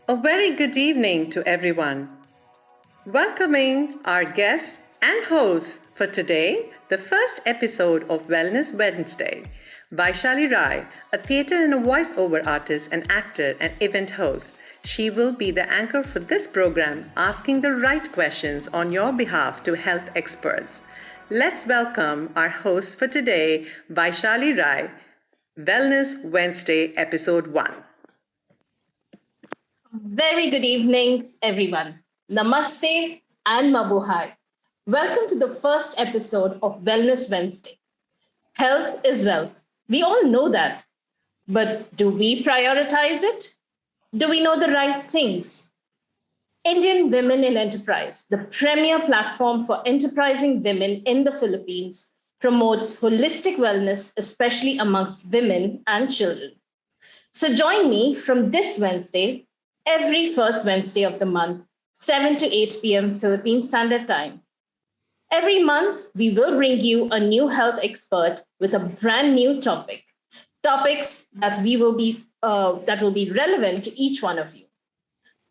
A very good evening to everyone. Welcoming our guests and hosts for today, the first episode of Wellness Wednesday. Vaishali Rai, a theatre and a voiceover artist, an actor, and event host. She will be the anchor for this program, asking the right questions on your behalf to health experts. Let's welcome our host for today, Vaishali Rai, Wellness Wednesday, Episode 1. Very good evening, everyone. Namaste and Mabuhay. Welcome to the first episode of Wellness Wednesday. Health is wealth. We all know that. But do we prioritize it? Do we know the right things? Indian Women in Enterprise, the premier platform for enterprising women in the Philippines, promotes holistic wellness, especially amongst women and children. So join me from this Wednesday, every first Wednesday of the month, 7 to 8 p.m. Philippine Standard Time. Every month, we will bring you a new health expert with a brand new topics that will be relevant to each one of you.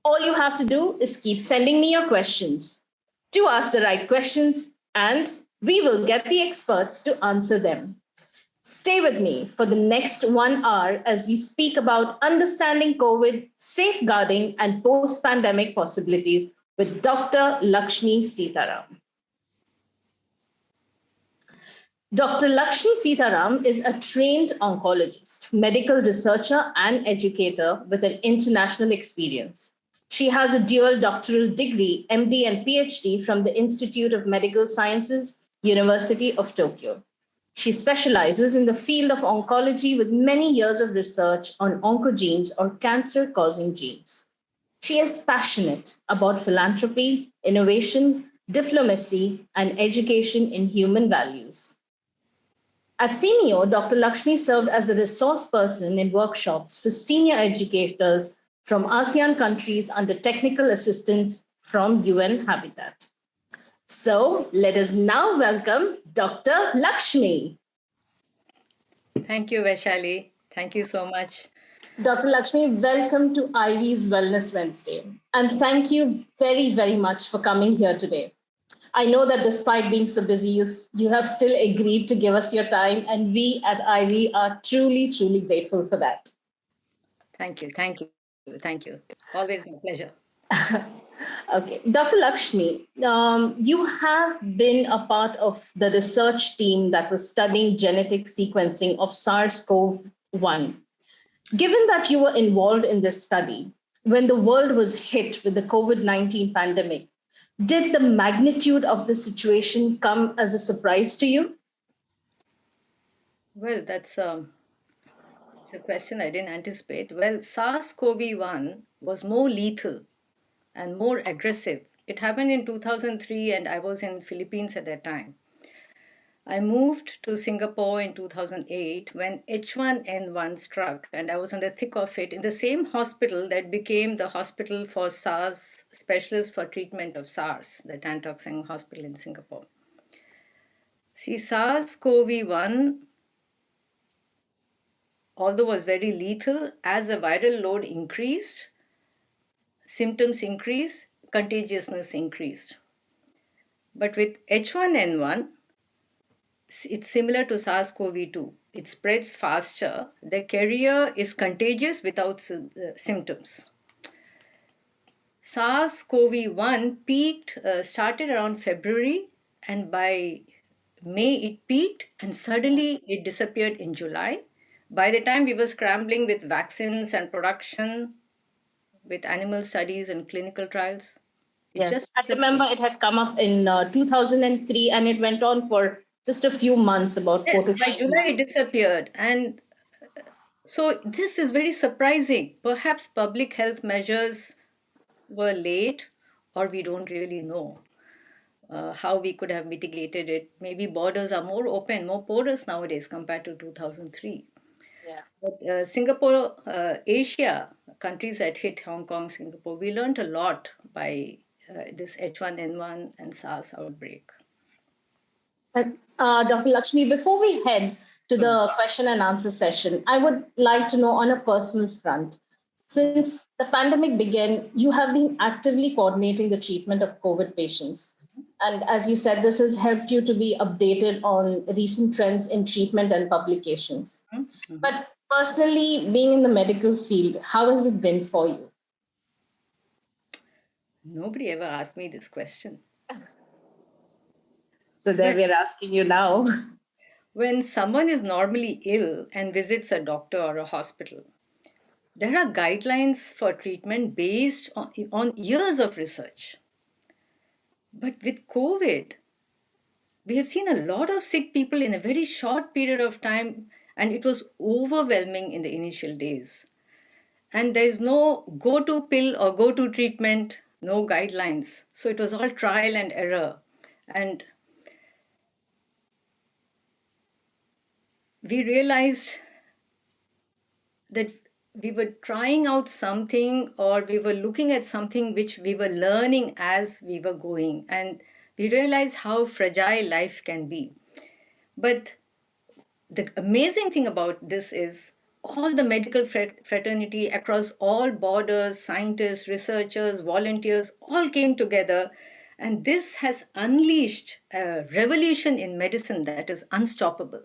All you have to do is keep sending me your questions. Do ask the right questions, and we will get the experts to answer them. Stay with me for the next 1 hour as we speak about understanding COVID, safeguarding, and post-pandemic possibilities with Dr. Lakshmi Sitaram. Dr. Lakshmi Sitaram is a trained oncologist, medical researcher, and educator with an international experience. She has a dual doctoral degree, MD and PhD from the Institute of Medical Sciences, University of Tokyo. She specializes in the field of oncology with many years of research on oncogenes or cancer-causing genes. She is passionate about philanthropy, innovation, diplomacy, and education in human values. At CMEO, Dr. Lakshmi served as the resource person in workshops for senior educators from ASEAN countries under technical assistance from UN Habitat. So let us now welcome Dr. Lakshmi. Thank you, Vaishali. Thank you so much. Dr. Lakshmi, welcome to Ivy's Wellness Wednesday. And thank you very, very much for coming here today. I know that despite being so busy, you have still agreed to give us your time. And we at Ivy are truly, truly grateful for that. Thank you. Thank you. Thank you. Always my pleasure. Okay, Dr. Lakshmi, you have been a part of the research team that was studying genetic sequencing of SARS-CoV-1. Given that you were involved in this study, when the world was hit with the COVID-19 pandemic, did the magnitude of the situation come as a surprise to you? Well, that's a question I didn't anticipate. Well, SARS-CoV-1 was more lethal and more aggressive. It happened in 2003 and I was in Philippines at that time. I moved to Singapore in 2008 when H1N1 struck and I was on the thick of it in the same hospital that became the hospital for SARS specialists for treatment of SARS, the Tan Tock Seng Hospital in Singapore. See, SARS-CoV-1, although was very lethal, as the viral load increased, symptoms increased, contagiousness increased. But with H1N1, it's similar to SARS-CoV-2. It spreads faster. The carrier is contagious without symptoms. SARS-CoV-1 peaked, started around February, and by May it peaked, and suddenly it disappeared in July. By the time we were scrambling with vaccines and production, with animal studies and clinical trials, Yes, I remember it had come up in 2003 and it went on for just a few months, about 4 to 5 by July months. it disappeared. And so this is very surprising. Perhaps public health measures were late, or we don't really know how we could have mitigated it. Maybe borders are more open, more porous nowadays compared to 2003. Yeah. But Singapore, Asia, countries that hit Hong Kong, Singapore, we learned a lot by this H1N1 and SARS outbreak. Dr. Lakshmi, before we head to the question and answer session, I would like to know on a personal front, Since the pandemic began, you have been actively coordinating the treatment of COVID patients. And as you said, this has helped you to be updated on recent trends in treatment and publications. Mm-hmm. But personally, being in the medical field, how has it been for you? Nobody ever asked me this question. So there we're asking you now. When someone is normally ill and visits a doctor or a hospital, there are guidelines for treatment based on years of research. But with COVID, we have seen a lot of sick people in a very short period of time, and it was overwhelming in the initial days. And there is no go to pill or go to treatment, no guidelines. So it was all trial and error. And we realized that we were trying out something, or we were looking at something which we were learning as we were going. And we realized how fragile life can be. But the amazing thing about this is all the medical fraternity across all borders, scientists, researchers, volunteers, all came together. And this has unleashed a revolution in medicine that is unstoppable.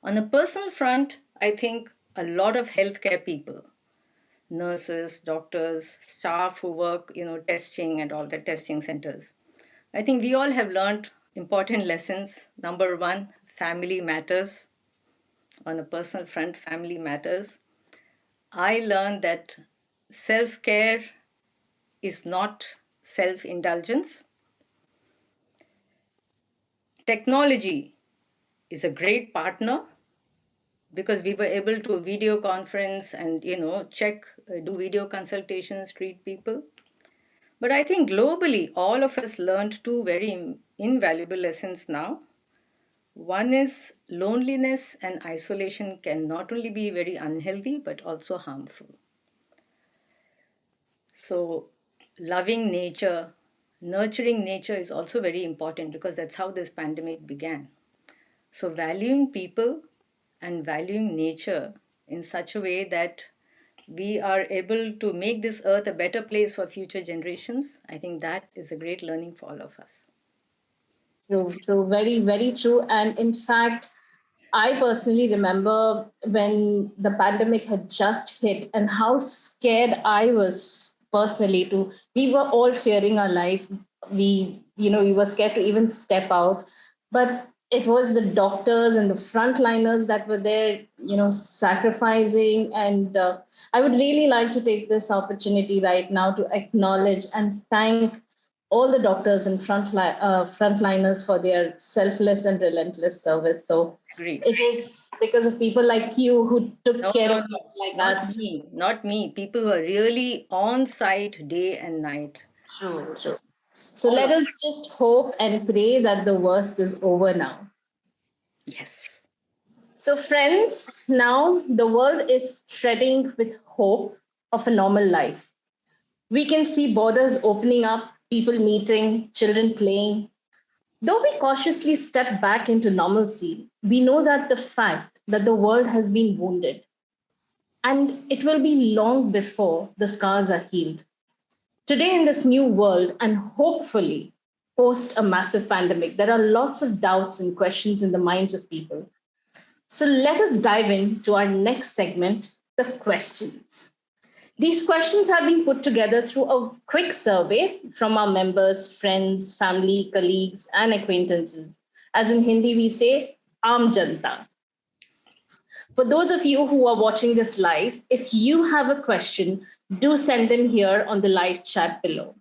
On a personal front, I think a lot of healthcare people, nurses, doctors, staff who work, testing and all the testing centers. I think we all have learned important lessons. Number one, family matters. On a personal front, family matters. I learned that self care is not self indulgence. Technology is a great partner because we were able to video conference and check, do video consultations, treat people. But I think globally, all of us learned two very invaluable lessons now. One is loneliness and isolation can not only be very unhealthy but also harmful. So, loving nature, nurturing nature is also very important because that's how this pandemic began. So, valuing people and valuing nature in such a way that we are able to make this earth a better place for future generations, I think that is a great learning for all of us. True, true, very, very true. And in fact, I personally remember when the pandemic had just hit and how scared I was personally to, we were all fearing our life. We were scared to even step out. But it was the doctors and the frontliners that were there, sacrificing. And I would really like to take this opportunity right now to acknowledge and thank all the doctors and frontliners for their selfless and relentless service. So Agreed. it is because of people like you who took care of people like not us. me, not me. People who are really on site day and night. True, true. So let us just hope and pray that the worst is over now. Yes. So, friends, now the world is treading with hope of a normal life. We can see borders opening up, people meeting, children playing. Though we cautiously step back into normalcy, we know that the fact that the world has been wounded, and it will be long before the scars are healed. Today, in this new world, and hopefully post a massive pandemic, there are lots of doubts and questions in the minds of people. So let us dive into our next segment, the questions. These questions have been put together through a quick survey from our members, friends, family, colleagues, and acquaintances. As in Hindi, we say, Aam Janta. For those of you who are watching this live, if you have a question, do send them here on the live chat below.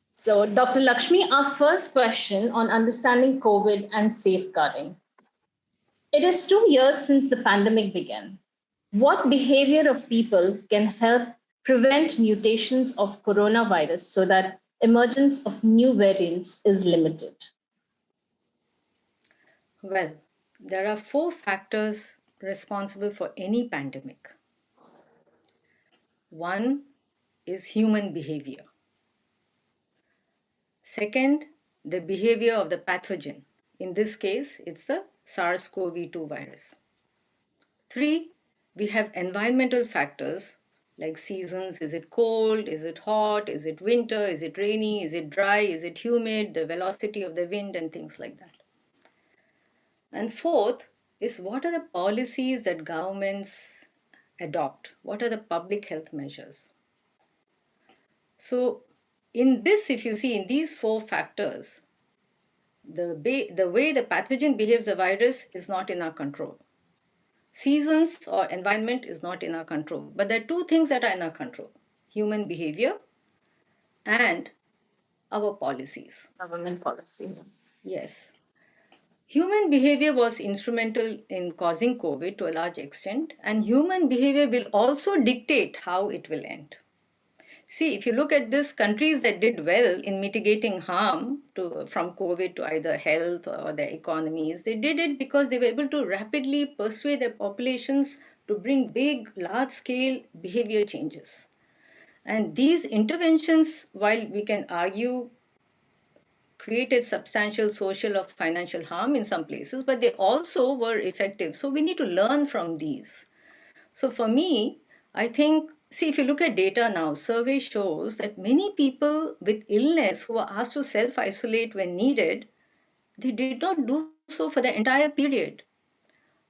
So, Dr. Lakshmi, our first question on understanding COVID and safeguarding. It is 2 years since the pandemic began. What behavior of people can help prevent mutations of coronavirus so that emergence of new variants is limited? Well, there are 4 factors responsible for any pandemic. One is human behavior. Second, the behavior of the pathogen. In this case, it's the SARS-CoV-2 virus. 3, We have environmental factors like seasons. Is it cold? Is it hot? Is it winter? Is it rainy? Is it dry? Is it humid? The velocity of the wind and things like that. And fourth is, what are the policies that governments adopt? What are the public health measures? So in this, if you see in these four factors, the way the pathogen behaves, the virus, is not in our control. Seasons or environment is not in our control. But there are two things that are in our control: human behavior and our policies. Government policy. Yes. Human behavior was instrumental in causing COVID to a large extent, and human behavior will also dictate how it will end. See, if you look at this, countries that did well in mitigating harm from COVID to either health or their economies, they did it because they were able to rapidly persuade their populations to bring big, large-scale behavior changes. And these interventions, while we can argue, created substantial social or financial harm in some places, but they also were effective. So we need to learn from these. So for me, I think, see, if you look at data now, survey shows that many people with illness who were asked to self-isolate when needed, they did not do so for the entire period.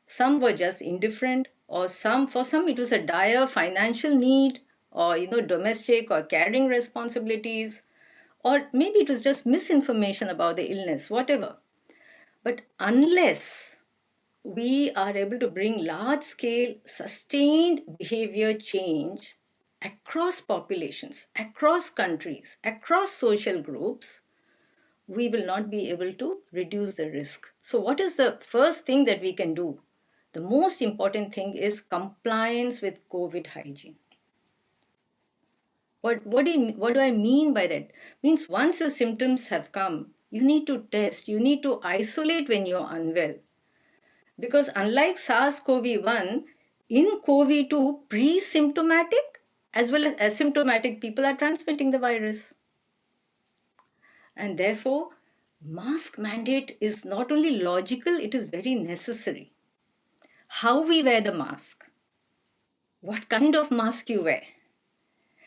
Some were just indifferent, or for some it was a dire financial need, or domestic or caring responsibilities, or maybe it was just misinformation about the illness, whatever. But unless we are able to bring large scale, sustained behavior change across populations, across countries, across social groups, we will not be able to reduce the risk. So, what is the first thing that we can do? The most important thing is compliance with COVID hygiene. What do I mean by that? Means once your symptoms have come, you need to test, you need to isolate when you're unwell. Because unlike SARS-CoV-1, in COVID-2, pre-symptomatic as well as asymptomatic people are transmitting the virus. And therefore, mask mandate is not only logical, it is very necessary. How we wear the mask, what kind of mask you wear.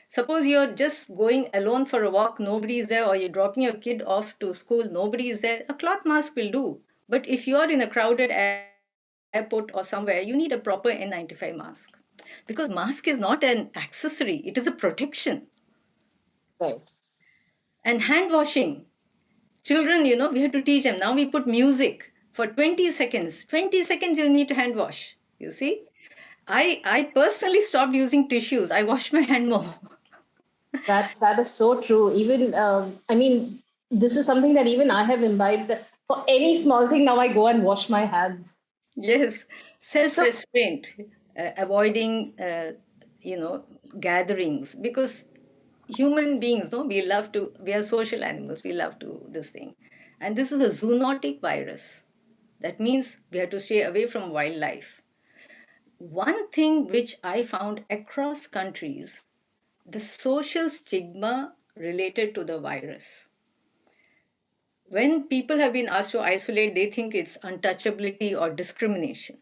Suppose you're just going alone for a walk, nobody is there, or you're dropping your kid off to school, nobody is there, a cloth mask will do. But if you're in a crowded airport or somewhere, you need a proper N95 mask. Because mask is not an accessory, it is a protection. Right. And hand washing. Children, we have to teach them. Now we put music for 20 seconds. 20 seconds you need to hand wash. You see? I personally stopped using tissues. I wash my hand more. That is so true. Even I mean, this is something that even I have imbibed. For any small thing, now I go and wash my hands. Yes, self-restraint, avoiding, gatherings, because human beings, no, we are social animals. We love to this thing, and this is a zoonotic virus. That means we have to stay away from wildlife. One thing which I found across countries, the social stigma related to the virus. When people have been asked to isolate, they think it's untouchability or discrimination.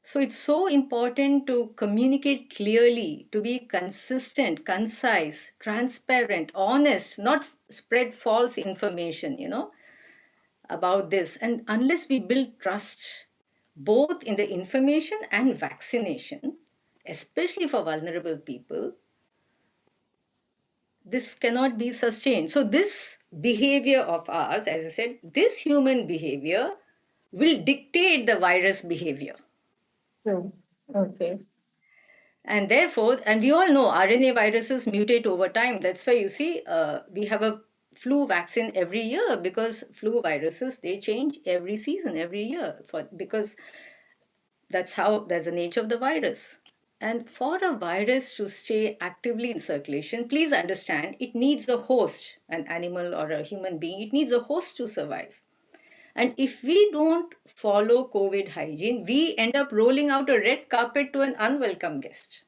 So it's so important to communicate clearly, to be consistent, concise, transparent, honest, not spread false information, about this. And unless we build trust, both in the information and vaccination, especially for vulnerable people, this cannot be sustained. So this behavior of ours, as I said, this human behavior will dictate the virus behavior. True. Okay. And therefore, and we all know RNA viruses mutate over time. That's why you see we have a flu vaccine every year, because flu viruses, they change every season, every year, because that's the nature of the virus. And for a virus to stay actively in circulation, please understand, it needs a host, an animal or a human being. It needs a host to survive. And if we don't follow COVID hygiene, we end up rolling out a red carpet to an unwelcome guest.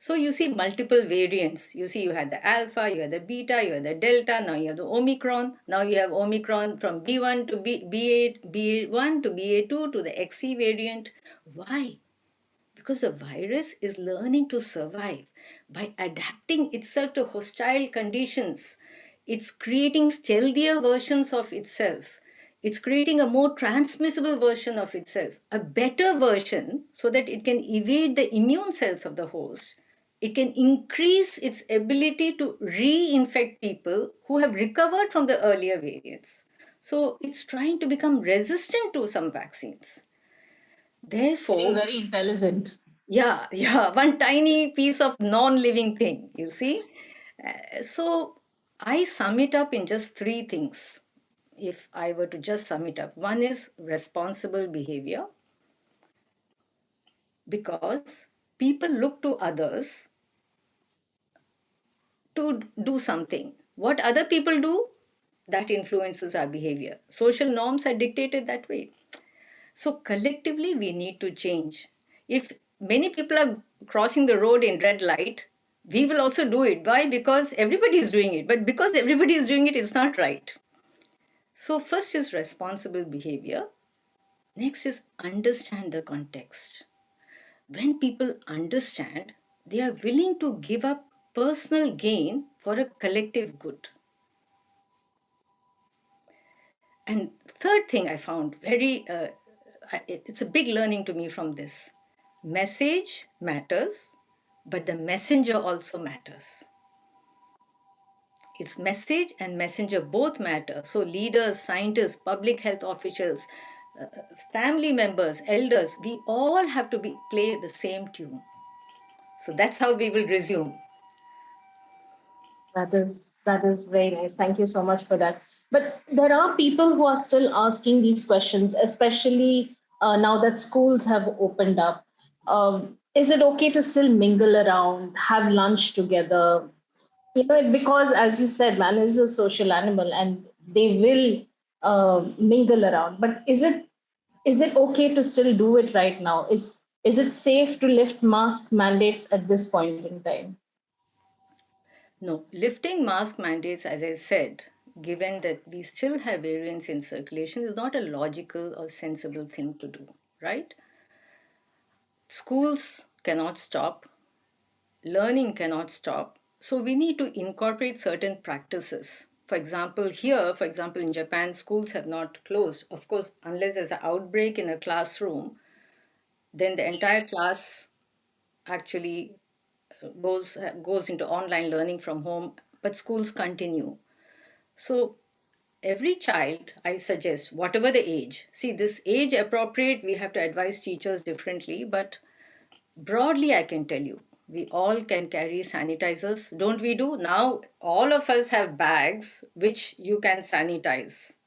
So you see multiple variants. You see you had the alpha, you had the beta, you had the delta, now you have the omicron. Now you have omicron from B1 to B8, BA1 to BA2 to the XC variant. Why? Because the virus is learning to survive by adapting itself to hostile conditions. It's creating stealthier versions of itself. It's creating a more transmissible version of itself, a better version so that it can evade the immune cells of the host. It can increase its ability to reinfect people who have recovered from the earlier variants. So it's trying to become resistant to some vaccines. Getting Therefore, very intelligent. yeah, one tiny piece of non-living thing, you see. So I sum it up in just three things. If I were to just sum it up, one is responsible behavior, because people look to others to do something. What other people do, that influences our behavior. Social norms are dictated that way. So collectively, we need to change. If many people are crossing the road in red light, we will also do it. Why? Because everybody is doing it. But because everybody is doing it, it's not right. So first is responsible behavior. Next is understand the context. When people understand, they are willing to give up personal gain for a collective good. And third thing I found it's a big learning to me from this. Message matters, but the messenger also matters. It's message and messenger both matter. So leaders, scientists, public health officials, family members, elders, we all have to play the same tune. So that's how we will resume. That is very nice. Thank you so much for that. But there are people who are still asking these questions, especially now that schools have opened up. Is it okay to still mingle around, have lunch together? Because as you said, man is a social animal, and they will mingle around. But is it okay to still do it right now? Is it safe to lift mask mandates at this point in time? No, lifting mask mandates, as I said, given that we still have variants in circulation, is not a logical or sensible thing to do, right? Schools cannot stop, learning cannot stop. So we need to incorporate certain practices. For example, in Japan, schools have not closed. Of course, unless there's an outbreak in a classroom, then the entire class actually goes into online learning from home, but schools continue. So every child, I suggest, whatever the age, see, this age appropriate, we have to advise teachers differently, but broadly, I can tell you, we all can carry sanitizers. Don't we do? Now, all of us have bags which you can sanitize.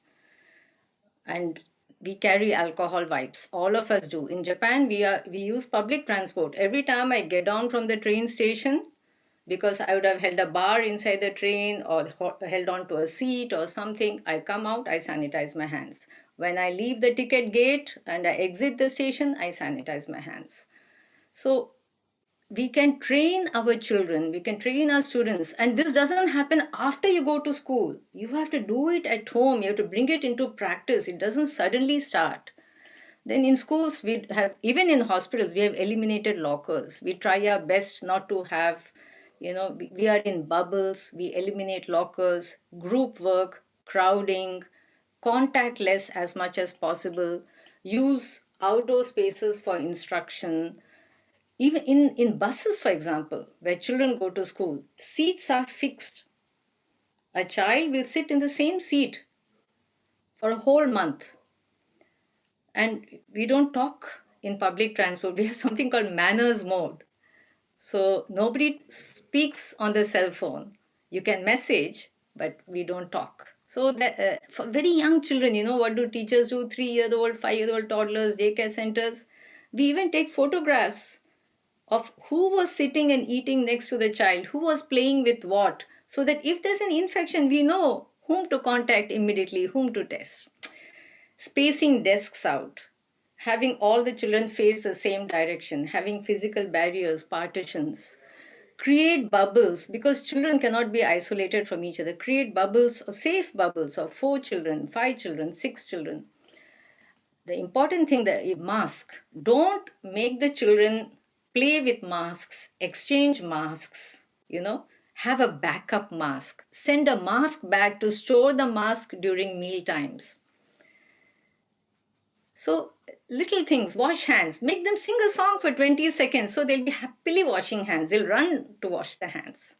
And we carry alcohol wipes. All of us do. In Japan, we use public transport. Every time I get down from the train station, because I would have held a bar inside the train or held on to a seat or something, I come out, I sanitize my hands. When I leave the ticket gate and I exit the station, I sanitize my hands. So we can train our children, we can train our students, and this doesn't happen after you go to school. You have to do it at home, you have to bring it into practice. It doesn't suddenly start. Then in schools, we have, even in hospitals, we have eliminated lockers. We try our best not to have, we are in bubbles, we eliminate lockers, group work, crowding, contact less as much as possible, use outdoor spaces for instruction. Even in buses, for example, where children go to school, seats are fixed. A child will sit in the same seat for a whole month. And we don't talk in public transport. We have something called manners mode. So nobody speaks on the cell phone. You can message, but we don't talk. So that, for very young children, what do teachers do? 3-year-old, 5-year-old toddlers, daycare centers. We even take photographs of who was sitting and eating next to the child, who was playing with what, so that if there's an infection, we know whom to contact immediately, whom to test. Spacing desks out, having all the children face the same direction, having physical barriers, partitions. create bubbles, because children cannot be isolated from each other. Create bubbles, or safe bubbles of 4 children, 5 children, 6 children. The important thing, that mask, don't make the children play with masks, exchange masks, have a backup mask, send a mask bag to store the mask during meal times. So little things, wash hands, make them sing a song for 20 seconds, so they'll be happily washing hands, they'll run to wash the hands.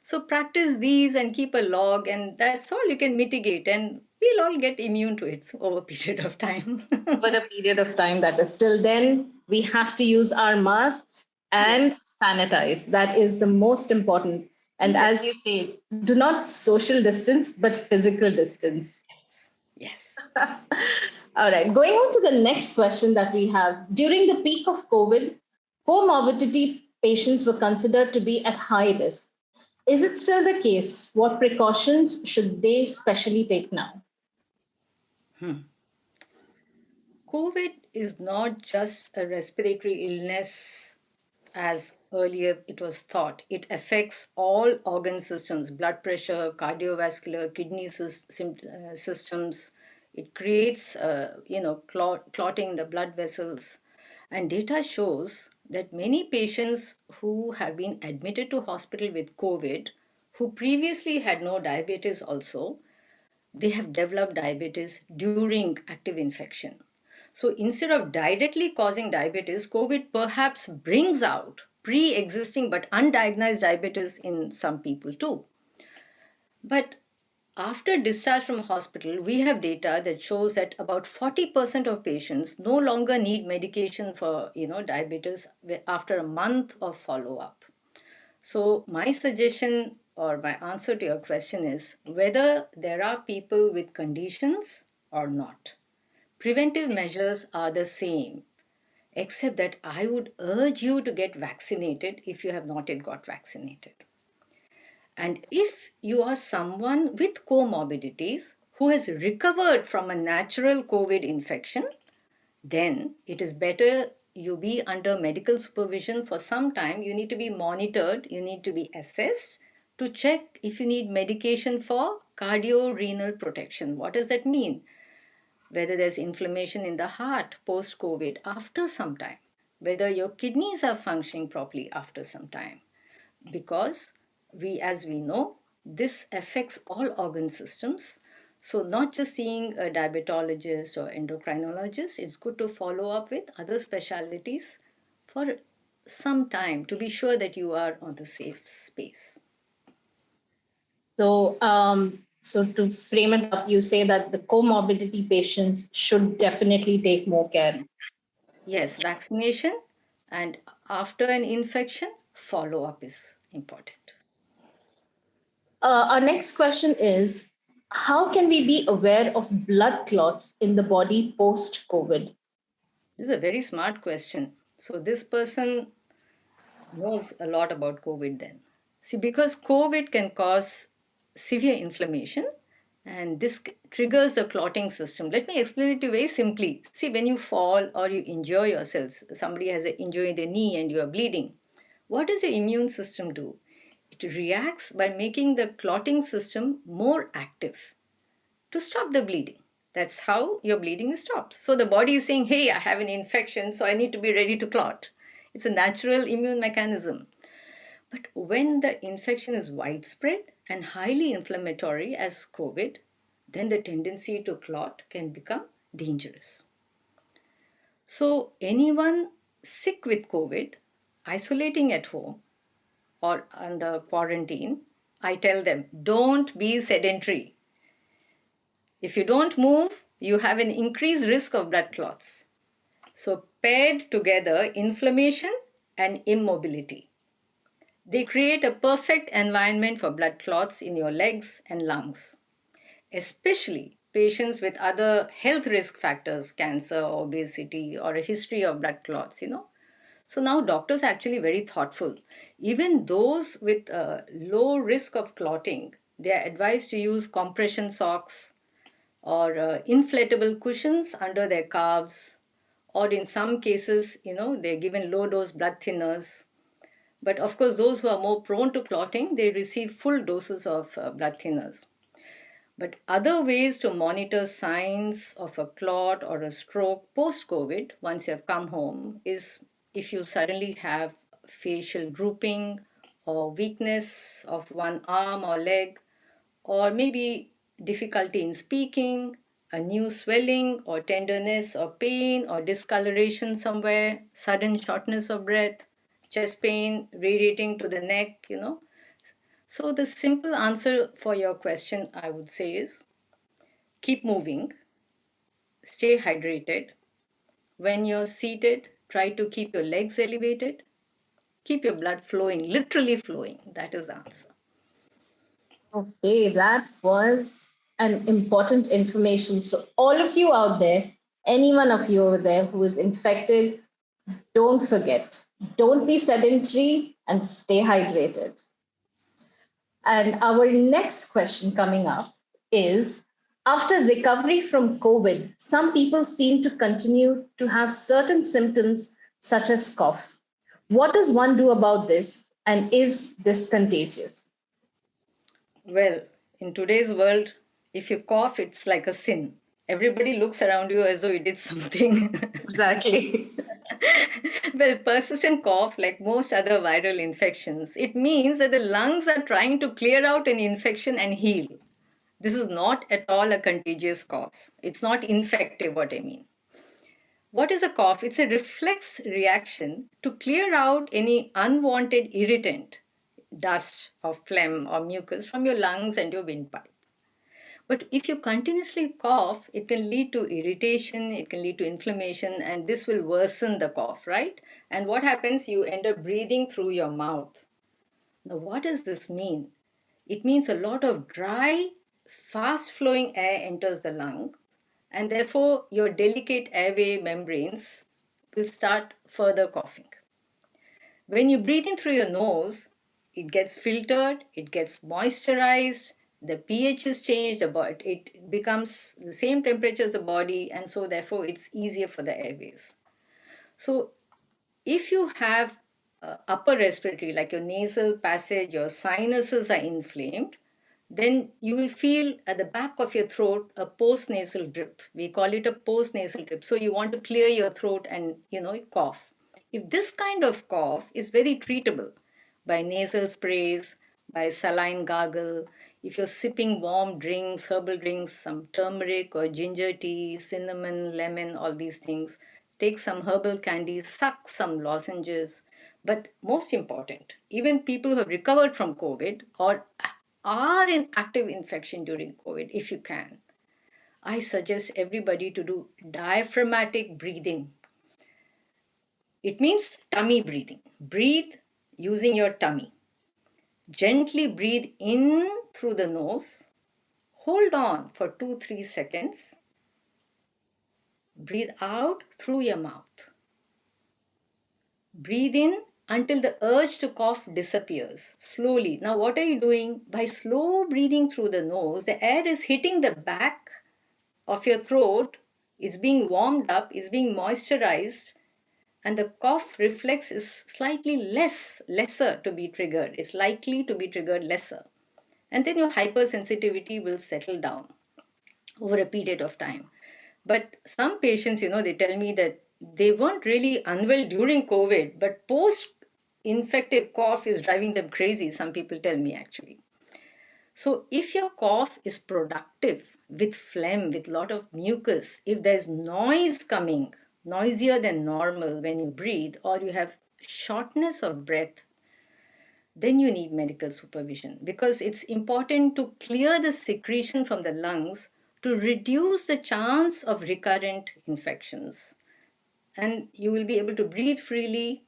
So practice these and keep a log, and that's all you can mitigate, and we'll all get immune to it over a period of time. Over a period of time, that is. Till then, we have to use our masks and sanitize. That is the most important. And as you say, do not social distance, but physical distance. Yes. All right. Going on to the next question that we have. During the peak of COVID, comorbidity patients were considered to be at high risk. Is it still the case? What precautions should they specially take now? COVID is not just a respiratory illness as earlier it was thought. It affects all organ systems, blood pressure, cardiovascular, kidney systems. It creates, clotting the blood vessels. And data shows that many patients who have been admitted to hospital with COVID, who previously had no diabetes also, they have developed diabetes during active infection. So instead of directly causing diabetes, COVID perhaps brings out pre-existing but undiagnosed diabetes in some people too. But after discharge from hospital, we have data that shows that about 40% of patients no longer need medication for diabetes after a month of follow-up. So my suggestion or my answer to your question is whether there are people with conditions or not. Preventive measures are the same, except that I would urge you to get vaccinated if you have not yet got vaccinated. And if you are someone with comorbidities who has recovered from a natural COVID infection, then it is better you be under medical supervision for some time. You need to be monitored, you need to be assessed to check if you need medication for cardiorenal protection. What does that mean? Whether there's inflammation in the heart post-COVID after some time, whether your kidneys are functioning properly after some time. Because as we know, this affects all organ systems. So not just seeing a diabetologist or endocrinologist, it's good to follow up with other specialties for some time to be sure that you are on the safe space. So to frame it up, you say that the comorbidity patients should definitely take more care. Yes, vaccination, and after an infection, follow-up is important. Our next question is, how can we be aware of blood clots in the body post-COVID? This is a very smart question. So this person knows a lot about COVID then. See, because COVID can cause severe inflammation and this triggers the clotting system. Let me explain it to you very simply. See, when you fall or you injure yourselves, somebody has an injury in the knee and you are bleeding, what does your immune system do? It reacts by making the clotting system more active to stop the bleeding. That's how your bleeding stops. So the body is saying, hey, I have an infection, so I need to be ready to clot. It's a natural immune mechanism. But when the infection is widespread and highly inflammatory as COVID, then the tendency to clot can become dangerous. So anyone sick with COVID, isolating at home or under quarantine, I tell them, don't be sedentary. If you don't move, you have an increased risk of blood clots. So paired together, inflammation and immobility, they create a perfect environment for blood clots in your legs and lungs, especially patients with other health risk factors, cancer, obesity, or a history of blood clots. So now doctors are actually very thoughtful. Even those with low risk of clotting, they are advised to use compression socks or inflatable cushions under their calves, or in some cases, they're given low dose blood thinners. But of course, those who are more prone to clotting, they receive full doses of blood thinners. But other ways to monitor signs of a clot or a stroke post-COVID, once you have come home, is if you suddenly have facial drooping or weakness of one arm or leg, or maybe difficulty in speaking, a new swelling or tenderness or pain or discoloration somewhere, sudden shortness of breath, chest pain radiating to the neck. So, the simple answer for your question, I would say, is keep moving, stay hydrated. When you're seated, try to keep your legs elevated, keep your blood flowing, literally flowing. That is the answer. Okay, that was an important information. So, all of you out there, any one of you over there who is infected, don't forget, don't be sedentary and stay hydrated. And our next question coming up is, after recovery from COVID, some people seem to continue to have certain symptoms such as cough. What does one do about this? And is this contagious? Well, in today's world, if you cough, it's like a sin. Everybody looks around you as though you did something. Exactly. Well, persistent cough, like most other viral infections, it means that the lungs are trying to clear out an infection and heal. This is not at all a contagious cough. It's not infective, what I mean. What is a cough? It's a reflex reaction to clear out any unwanted irritant, dust or phlegm or mucus from your lungs and your windpipe. But if you continuously cough, it can lead to irritation, it can lead to inflammation, and this will worsen the cough, right? And what happens? You end up breathing through your mouth. Now, what does this mean? It means a lot of dry, fast flowing air enters the lung, and therefore your delicate airway membranes will start further coughing. When you breathe in through your nose, it gets filtered, it gets moisturized, the pH is changed, it becomes the same temperature as the body, and so therefore it's easier for the airways. So if you have upper respiratory, like your nasal passage, your sinuses are inflamed, then you will feel at the back of your throat a post-nasal drip. We call it a post-nasal drip. So you want to clear your throat and, cough. If this kind of cough is very treatable by nasal sprays, by saline gargle, if you're sipping warm drinks, herbal drinks, some turmeric or ginger tea, cinnamon, lemon, all these things, take some herbal candy, suck some lozenges. But most important, even people who have recovered from COVID or are in active infection during COVID, if you can, I suggest everybody to do diaphragmatic breathing. It means tummy breathing. Breathe using your tummy. Gently breathe in through the nose. Hold on for 2-3 seconds. Breathe out through your mouth. Breathe in until the urge to cough disappears slowly. Now, what are you doing? By slow breathing through the nose, the air is hitting the back of your throat, it's being warmed up, it's being moisturized, and the cough reflex is slightly lesser to be triggered. It's likely to be triggered lesser. And then your hypersensitivity will settle down over a period of time. But some patients, they tell me that they weren't really unwell during COVID, but post infective cough is driving them crazy. Some people tell me actually. So if your cough is productive with phlegm, with a lot of mucus, if there's noise coming, noisier than normal when you breathe, or you have shortness of breath, then you need medical supervision, because it's important to clear the secretion from the lungs to reduce the chance of recurrent infections. And you will be able to breathe freely.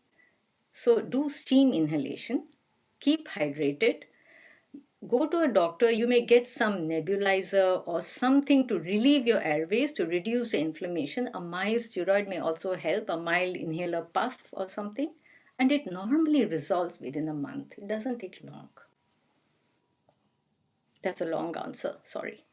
So do steam inhalation, keep hydrated. Go to a doctor, you may get some nebulizer or something to relieve your airways to reduce the inflammation. A mild steroid may also help, a mild inhaler puff or something. And it normally resolves within a month. It doesn't take long. That's a long answer, sorry.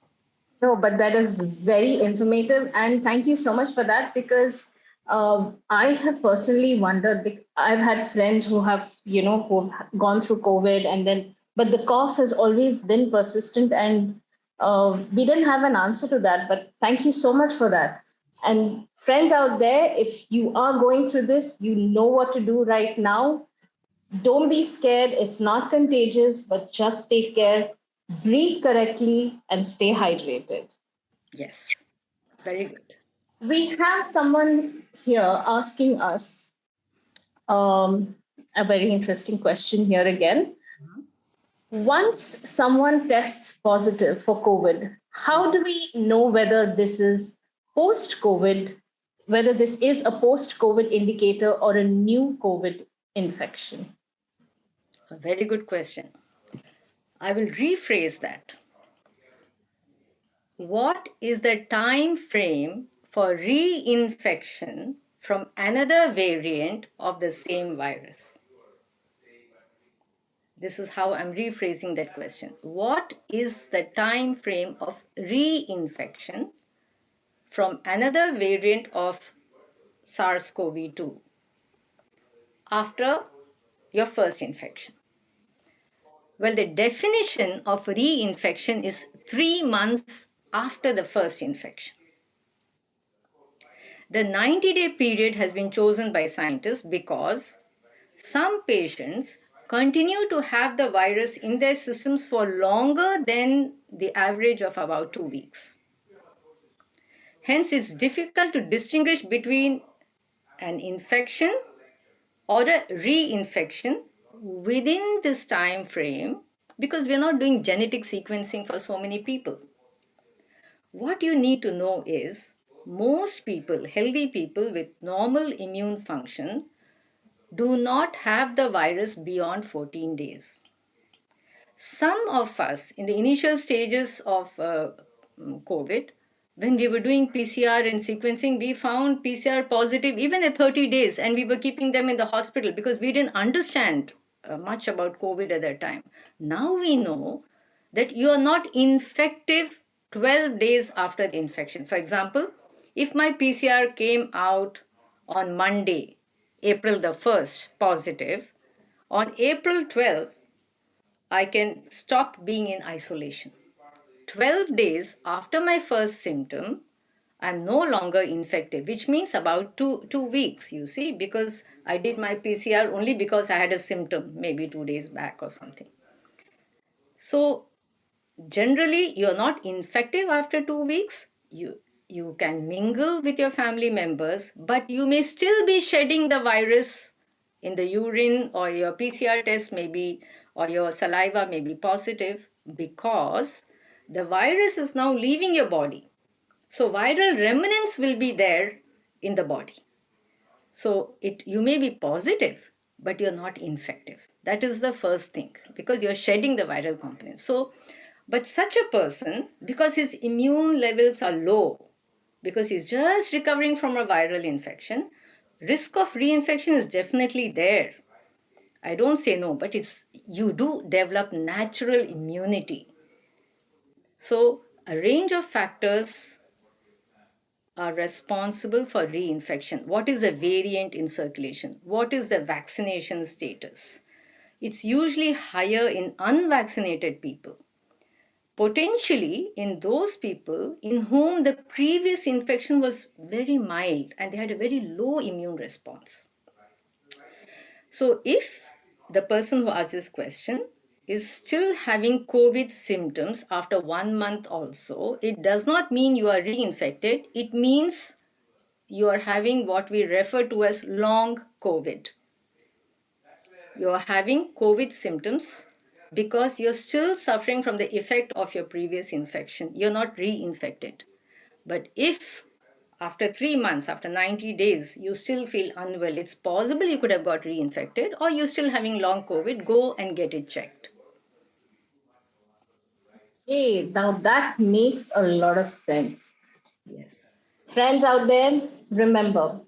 No, but that is very informative. And thank you so much for that, because I have personally wondered. I've had friends who have, who've gone through COVID, and then, but the cough has always been persistent, and we didn't have an answer to that. But thank you so much for that. And friends out there, if you are going through this, you know what to do right now. Don't be scared. It's not contagious, but just take care, breathe correctly, and stay hydrated. Yes, very good. We have someone here asking us a very interesting question here again. Once someone tests positive for COVID, how do we know whether this is post COVID, whether this is a post COVID indicator or a new COVID infection? A very good question. I will rephrase that. What is the time frame for reinfection from another variant of the same virus? This is how I'm rephrasing that question. What is the time frame of reinfection from another variant of SARS-CoV-2 after your first infection? Well, the definition of reinfection is 3 months after the first infection. The 90-day period has been chosen by scientists because some patients continue to have the virus in their systems for longer than the average of about 2 weeks. Hence, it's difficult to distinguish between an infection or a reinfection within this time frame because we're not doing genetic sequencing for so many people. What you need to know is most people, healthy people with normal immune function, do not have the virus beyond 14 days. Some of us in the initial stages of COVID, when we were doing PCR and sequencing, we found PCR positive even at 30 days, and we were keeping them in the hospital because we didn't understand much about COVID at that time. Now we know that you are not infective 12 days after the infection. For example, if my PCR came out on Monday, April the 1st, positive, on April 12th, I can stop being in isolation. 12 days after my first symptom, I'm no longer infected, which means about two weeks, you see, because I did my PCR only because I had a symptom, maybe 2 days back or something. So, generally, you're not infective after 2 weeks. You can mingle with your family members, but you may still be shedding the virus in the urine, or your PCR test may be, or your saliva may be positive because the virus is now leaving your body. So viral remnants will be there in the body. So you may be positive, but you're not infective. That is the first thing because you're shedding the viral component. So, but such a person, because his immune levels are low, because he's just recovering from a viral infection, risk of reinfection is definitely there. I don't say no, but you do develop natural immunity. So a range of factors are responsible for reinfection. What is a variant in circulation? What is the vaccination status? It's usually higher in unvaccinated people. Potentially in those people in whom the previous infection was very mild and they had a very low immune response. So if the person who asked this question is still having COVID symptoms after 1 month also, it does not mean you are reinfected. It means you are having what we refer to as long COVID. You are having COVID symptoms because you're still suffering from the effect of your previous infection. You're not reinfected. But if after 3 months, after 90 days, you still feel unwell, it's possible you could have got reinfected, or you're still having long COVID, go and get it checked. Okay, now that makes a lot of sense. Yes. Friends out there, remember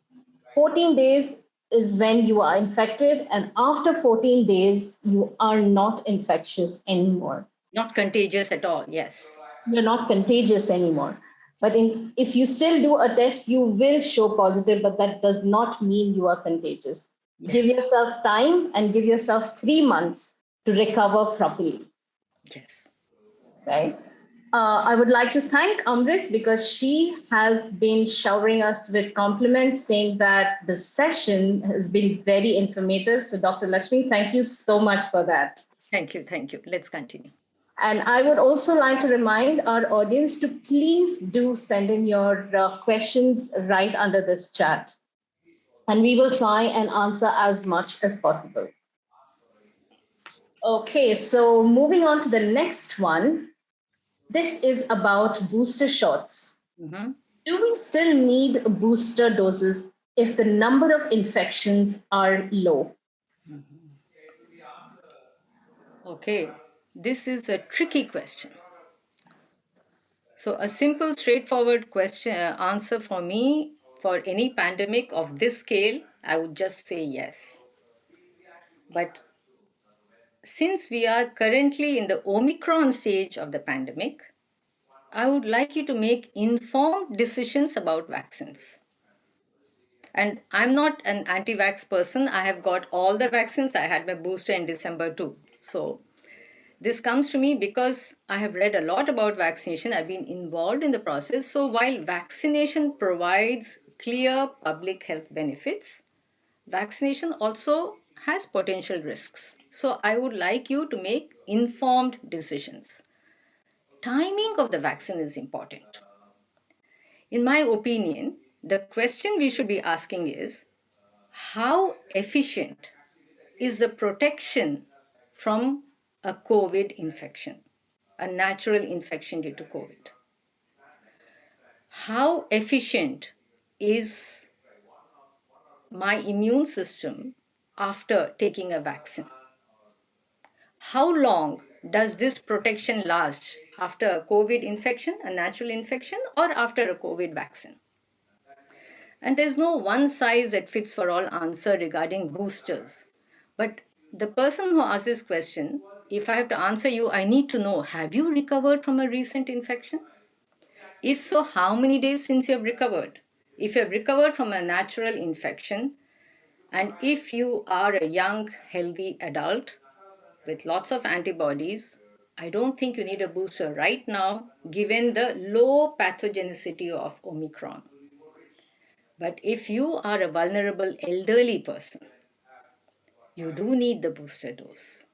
14 days is when you are infected, and after 14 days, you are not infectious anymore. Not contagious at all, yes. You're not contagious anymore. But if you still do a test, you will show positive, but that does not mean you are contagious. Give Yes. yourself time and give yourself 3 months to recover properly, Yes. right? I would like to thank Amrit because she has been showering us with compliments, saying that the session has been very informative. So, Dr. Lakshmi, thank you so much for that. Thank you. Thank you. Let's continue. And I would also like to remind our audience to please do send in your questions right under this chat. And we will try and answer as much as possible. Okay, so moving on to the next one. This is about booster shots. Mm-hmm. Do we still need booster doses if the number of infections are low? Okay. This is a tricky question. So, a simple, straightforward question answer for me for any pandemic of this scale, I would just say yes. But since we are currently in the Omicron stage of the pandemic, I would like you to make informed decisions about vaccines. And I'm not an anti vax person. I have got all the vaccines. I had my booster in December too. So, this comes to me because I have read a lot about vaccination. I've been involved in the process. So, while vaccination provides clear public health benefits, vaccination also has potential risks. So, I would like you to make informed decisions. Timing of the vaccine is important. In my opinion, the question we should be asking is how efficient is the protection from a COVID infection, a natural infection due to COVID? How efficient is my immune system after taking a vaccine? How long does this protection last after a COVID infection, a natural infection, or after a COVID vaccine? And there's no one size that fits for all answer regarding boosters. But the person who asked this question, if I have to answer you, I need to know, have you recovered from a recent infection? If so, how many days since you have recovered? If you have recovered from a natural infection, and if you are a young, healthy adult with lots of antibodies, I don't think you need a booster right now, given the low pathogenicity of Omicron. But if you are a vulnerable elderly person, you do need the booster dose.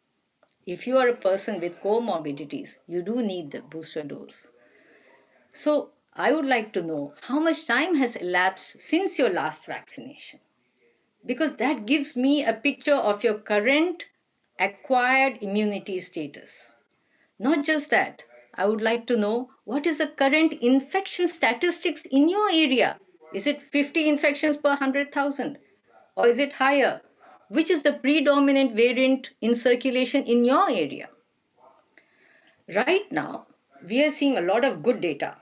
If you are a person with comorbidities, you do need the booster dose. So, I would like to know how much time has elapsed since your last vaccination, because that gives me a picture of your current acquired immunity status. Not just that, I would like to know what is the current infection statistics in your area. Is it 50 infections per 100,000? Or is it higher? Which is the predominant variant in circulation in your area? Right now, we are seeing a lot of good data.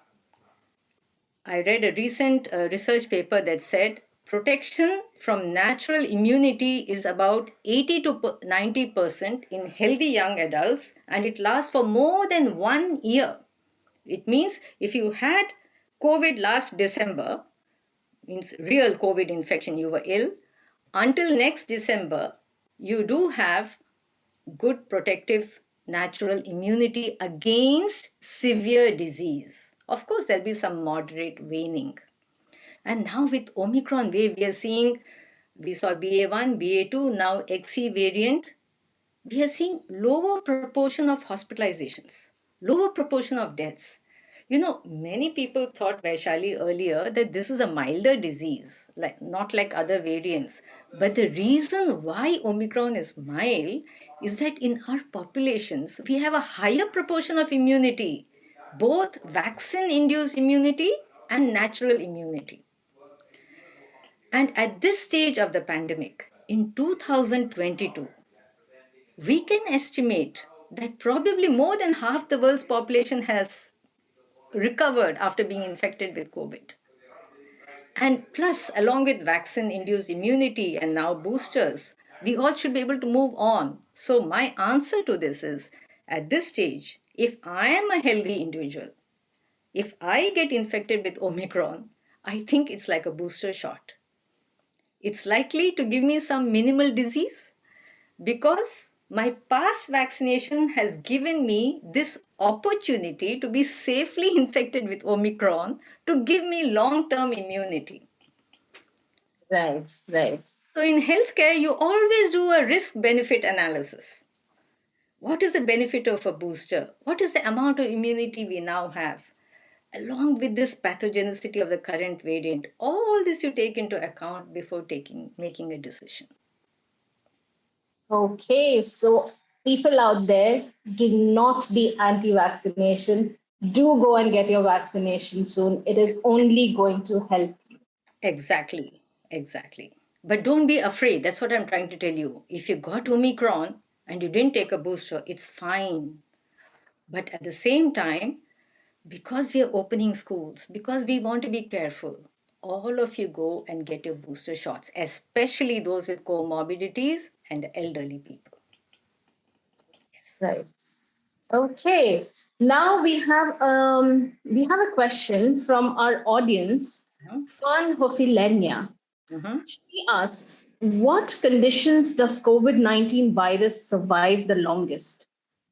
I read a recent research paper that said protection from natural immunity is about 80 to 90% in healthy young adults, and it lasts for more than 1 year. It means if you had COVID last December, means real COVID infection, you were ill, until next December, you do have good protective natural immunity against severe disease. Of course, there'll be some moderate waning. And now with Omicron wave, we are seeing, we saw BA1, BA2, now XE variant, we are seeing lower proportion of hospitalizations, lower proportion of deaths. You know, many people thought, Vaishali, earlier that this is a milder disease, like not like other variants. But the reason why Omicron is mild is that in our populations, we have a higher proportion of immunity, both vaccine-induced immunity and natural immunity. And at this stage of the pandemic, in 2022, we can estimate that probably more than half the world's population has recovered after being infected with COVID. And plus, along with vaccine induced immunity and now boosters, we all should be able to move on. So, my answer to this is at this stage, if I am a healthy individual If I get infected with Omicron, I think it's like a booster shot. It's likely to give me some minimal disease because my past vaccination has given me this opportunity to be safely infected with Omicron to give me long term immunity. Right, right. So, in healthcare, you always do a risk benefit analysis. What is the benefit of a booster? What is the amount of immunity we now have? Along with this pathogenicity of the current variant, all this you take into account before making a decision. Okay, so people out there, do not be anti-vaccination. Do go and get your vaccination soon. It is only going to help. Exactly, exactly. But don't be afraid. That's what I'm trying to tell you. If you got Omicron and you didn't take a booster, it's fine. But at the same time, because we are opening schools, because we want to be careful, all of you go and get your booster shots, especially those with comorbidities and elderly people. Yes. Right. Okay. Now we have a question from our audience, Mhm. Fern Hofilenia. Mhm. She asks, what conditions does COVID-19 virus survive the longest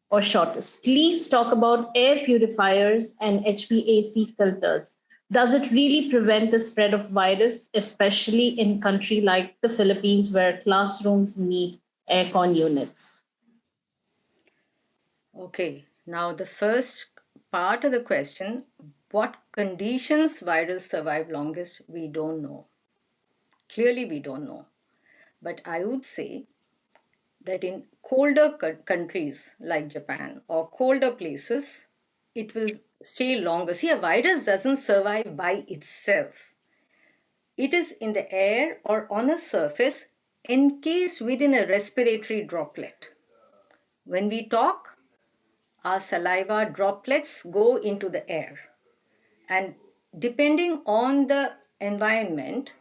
or shortest? Please talk about air purifiers and HVAC filters. Does it really prevent the spread of virus, especially in country like the Philippines where classrooms need aircon units? Okay, now the first part of the question, what conditions virus survive longest, we don't know. Clearly, we don't know. But I would say that in colder countries like Japan or colder places, it will stay longer. See, a virus doesn't survive by itself. It is in the air or on a surface encased within a respiratory droplet. When we talk, our saliva droplets go into the air. And depending on the environment,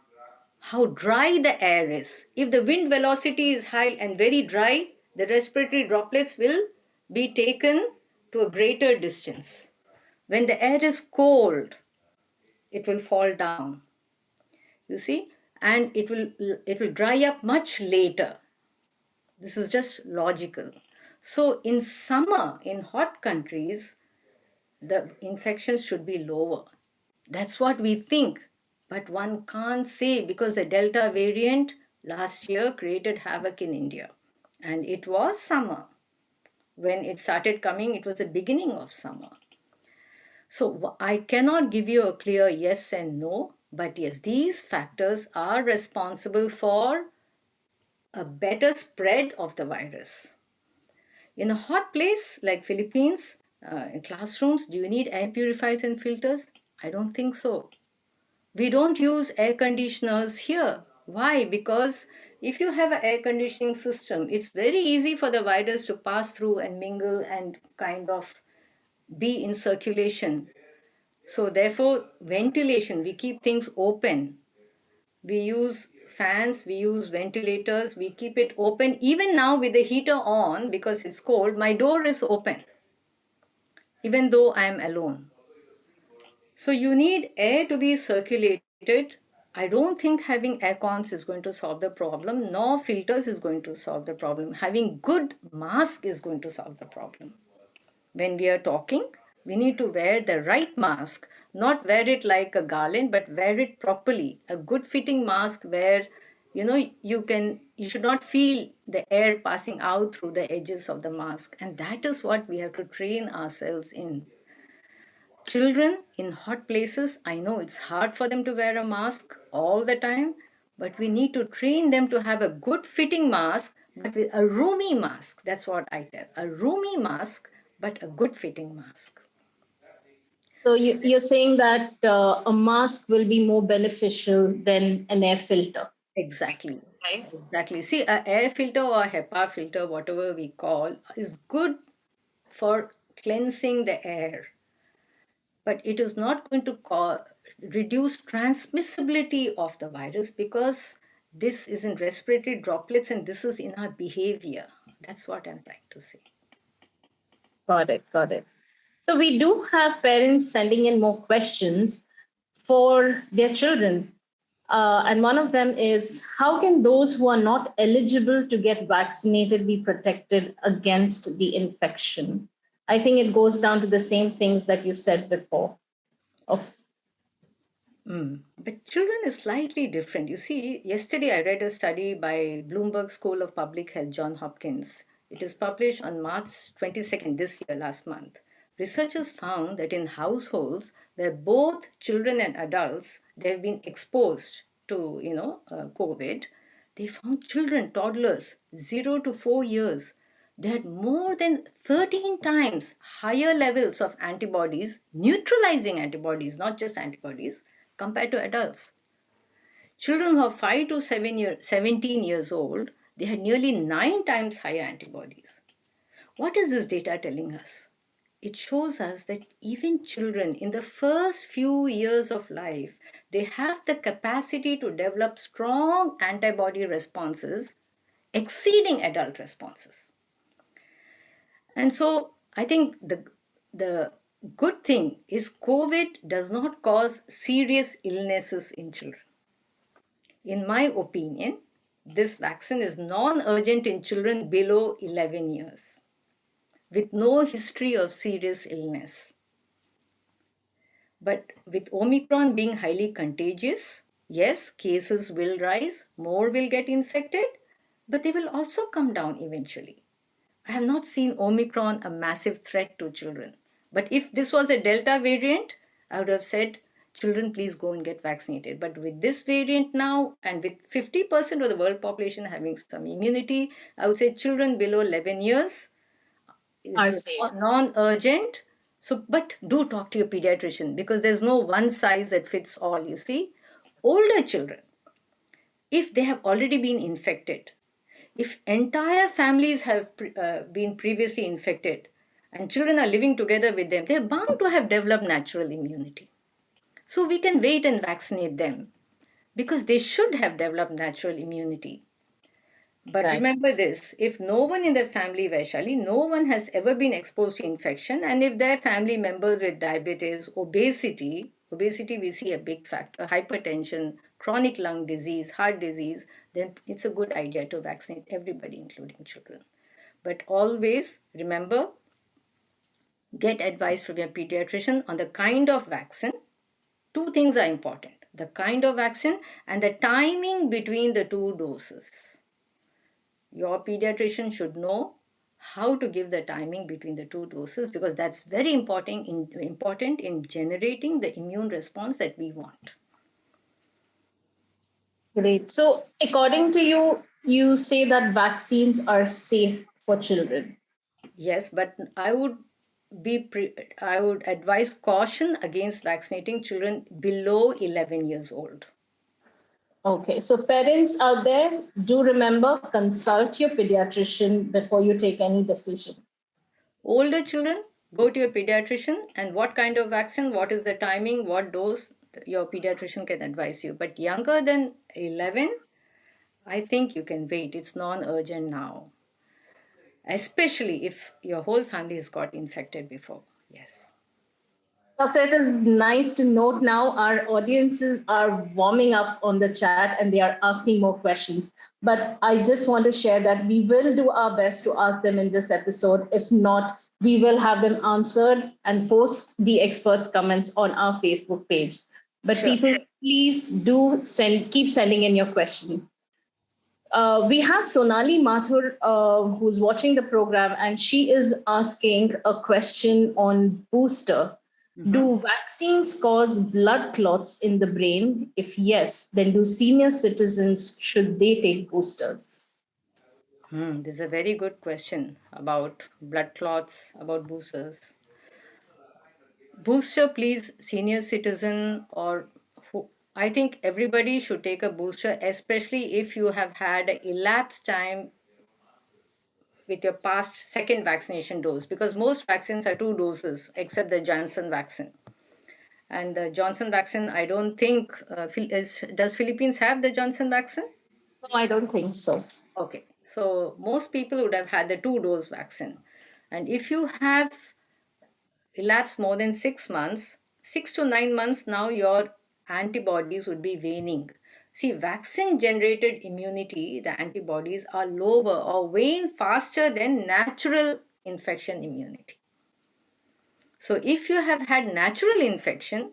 how dry the air is. If the wind velocity is high and very dry, the respiratory droplets will be taken to a greater distance. When the air is cold, it will fall down. You see, and it will dry up much later. This is just logical. So in summer, in hot countries, the infections should be lower. That's what we think. But one can't say because the Delta variant last year created havoc in India. And it was summer. When it started coming, it was the beginning of summer. So I cannot give you a clear yes and no, but yes, these factors are responsible for a better spread of the virus. In a hot place like Philippines, in classrooms, do you need air purifiers and filters? I don't think so. We don't use air conditioners here. Why? Because if you have an air conditioning system, it's very easy for the virus to pass through and mingle and kind of be in circulation. So, therefore, ventilation, we keep things open. We use fans, we use ventilators, we keep it open. Even now, with the heater on, because it's cold, my door is open, even though I am alone. So you need air to be circulated. I don't think having air cons is going to solve the problem, nor filters is going to solve the problem. Having good mask is going to solve the problem. When we are talking, we need to wear the right mask, not wear it like a garland, but wear it properly. A good fitting mask where you should not feel the air passing out through the edges of the mask. And that is what we have to train ourselves in. Children in hot places, I know it's hard for them to wear a mask all the time, but we need to train them to have a good fitting mask, but with a roomy mask. That's what I tell. A roomy mask, but a good fitting mask. So you're saying that a mask will be more beneficial than an air filter, Exactly. right? Exactly. See, a air filter or a HEPA filter, whatever we call, is good for cleansing the air, but it is not going to reduce transmissibility of the virus because this is in respiratory droplets and this is in our behavior. That's what I'm trying to say. Got it, got it. So we do have parents sending in more questions for their children. And one of them is, how can those who are not eligible to get vaccinated be protected against the infection? I think it goes down to the same things that you said before. Of But children is slightly different. You see, yesterday I read a study by Bloomberg School of Public Health, John Hopkins. It is published on March 22nd this year, last month. Researchers found that in households where both children and adults they have been exposed to, COVID, they found children, toddlers, 0 to 4 years, they had more than 13 times higher levels of antibodies, neutralizing antibodies, not just antibodies, compared to adults. Children who are 5 to 17 years old, they had nearly 9 times higher antibodies. What is this data telling us? It shows us that even children in the first few years of life, they have the capacity to develop strong antibody responses exceeding adult responses. And so I think the good thing is COVID does not cause serious illnesses in children. In my opinion, this vaccine is non-urgent in children below 11 years with no history of serious illness. But with Omicron being highly contagious, yes, cases will rise, more will get infected, but they will also come down eventually. I have not seen Omicron a massive threat to children. But if this was a Delta variant, I would have said, children, please go and get vaccinated. But with this variant now, and with 50% of the world population having some immunity, I would say children below 11 years are is safe. non-urgent. So, but do talk to your pediatrician because there's no one size that fits all, you see. Older children, if they have already been infected, if entire families have been previously infected and children are living together with them, they're bound to have developed natural immunity. So we can wait and vaccinate them because they should have developed natural immunity. But Right. remember this, if no one in the family, Vaishali, no one has ever been exposed to infection, and if their family members with diabetes, obesity we see a big factor, hypertension, chronic lung disease, heart disease, then it's a good idea to vaccinate everybody, including children. But always remember, get advice from your pediatrician on the kind of vaccine. Two things are important, the kind of vaccine and the timing between the two doses. Your pediatrician should know how to give the timing between the two doses because that's very important in generating the immune response that we want. Great. So, according to you, you say that vaccines are safe for children. Yes, but I would advise caution against vaccinating children below 11 years old. Okay. So, parents out there, do remember consult your pediatrician before you take any decision. Older children, go to your pediatrician and what kind of vaccine, what is the timing, what dose, your pediatrician can advise you. But younger than 11, I think you can wait. It's non-urgent now, especially if your whole family has got infected before. Yes. Doctor, it is nice to note now our audiences are warming up on the chat and they are asking more questions. But I just want to share that we will do our best to ask them in this episode. If not, we will have them answered and post the experts' comments on our Facebook page. But Sure. people, please do keep sending in your question. We have Sonali Mathur, who's watching the program, and she is asking a question on booster. Do vaccines cause blood clots in the brain? If yes, then do senior citizens should they take boosters? This is a very good question about blood clots, about boosters. Booster, please, senior citizen or who, I think everybody should take a booster, especially if you have had elapsed time with your past second vaccination dose, because most vaccines are 2 doses except the Johnson vaccine. And the Johnson vaccine, I don't think, does Philippines have the Johnson vaccine? No, I don't think so. Okay, so most people would have had the 2 dose vaccine. And if you have elapse more than 6 months, 6 to 9 months, now your antibodies would be waning. See, vaccine generated immunity, the antibodies are lower or wane faster than natural infection immunity. So, if you have had natural infection